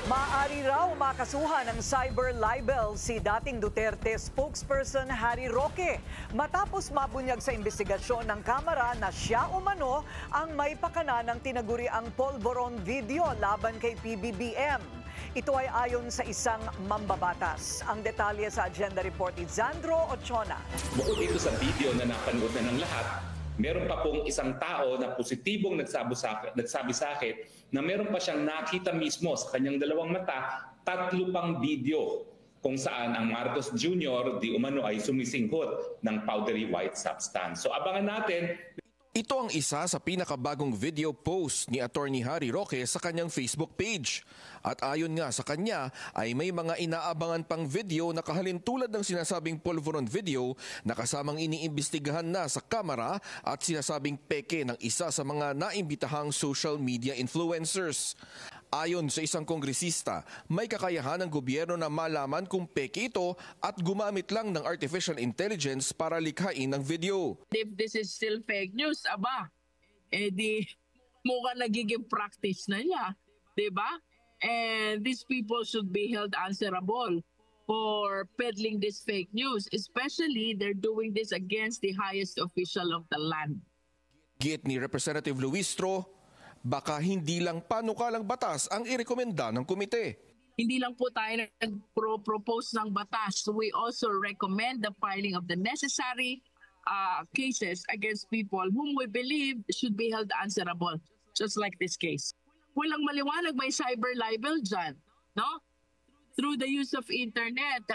Maaari raw makasuhan ng cyber libel si dating Duterte spokesperson Harry Roque matapos mabunyag sa investigasyon ng Kamara na siya umano ang may pakana ng tinaguriang polvoron video laban kay PBBM. Ito ay ayon sa isang mambabatas. Ang detalye sa agenda report ni Zandro Ochona. Bukod dito sa video na napanood na ng lahat, meron pa pong isang tao na positibong nagsabi sa akin na meron pa siyang nakita mismo sa kanyang dalawang mata, 3 pang video kung saan ang Marcos Jr. di umano ay sumisinghot ng powdery white substance. So abangan natin. Ito ang isa sa pinakabagong video post ni Attorney Harry Roque sa kanyang Facebook page. At ayon nga sa kanya ay may mga inaabangan pang video na kahalintulad ng sinasabing polvoron video na kasamang iniimbestigahan na sa Kamara at sinasabing peke ng isa sa mga naimbitahang social media influencers. Ayon sa isang kongresista, may kakayahan ng gobyerno na malaman kung peke ito at gumamit lang ng artificial intelligence para likhain ang video. If this is still fake news, di mukhang nagiging practice na niya, di ba? And these people should be held answerable for peddling this fake news, especially they're doing this against the highest official of the land. Git ni Representative Luistro, baka hindi lang panukalang batas ang irekomenda ng komite. Hindi lang po tayo nag-propose ng batas. We also recommend the filing of the necessary cases against people whom we believe should be held answerable, just like this case. Walang maliwanag, may cyber libel dyan, no? Through the use of internet,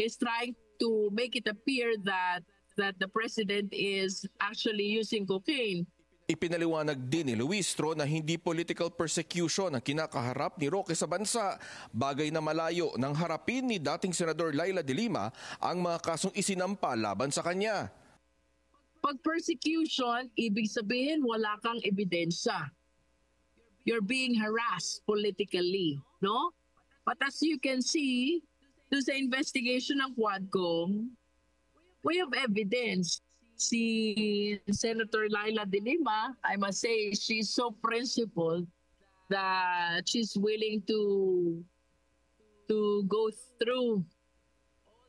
is trying to make it appear that the president is actually using cocaine. Ipinaliwanag din ni Luistro na hindi political persecution ang kinakaharap ni Roque sa bansa, bagay na malayo nang harapin ni dating Senador Laila de Lima ang mga kasong isinampa laban sa kanya. Pag persecution, ibig sabihin wala kang ebidensya. You're being harassed politically, no? But as you can see, doon sa investigation ng Quadcom, we have evidence. Si Senator Laila de Lima, I must say, she's so principled that she's willing to go through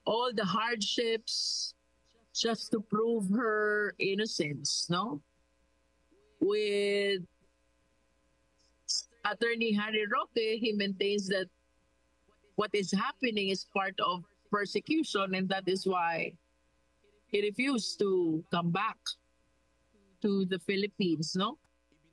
all the hardships just to prove her innocence, no? With Attorney Harry Roque, he maintains that what is happening is part of persecution, and that is why he refused to come back to the Philippines, no?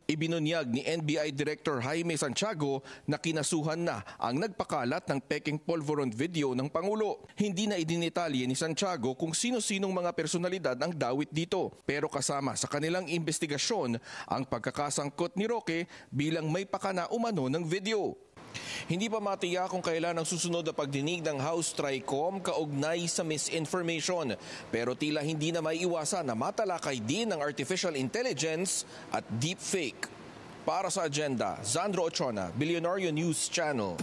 Ibinunyag ni NBI Director Jaime Santiago na kinasuhan na ang nagpakalat ng peking polvoron video ng Pangulo. Hindi na idinitalye ni Santiago kung sino-sinong mga personalidad ang dawit dito. Pero kasama sa kanilang investigasyon ang pagkakasangkot ni Roque bilang may pakana umano ng video. Hindi pa matiyak kung kailan ang susunod na pagdinig ng House Tricom kaugnay sa misinformation. Pero tila hindi na maiiwasan na matalakay din ng artificial intelligence at deepfake. Para sa agenda, Zandro Ochona, Billionario News Channel.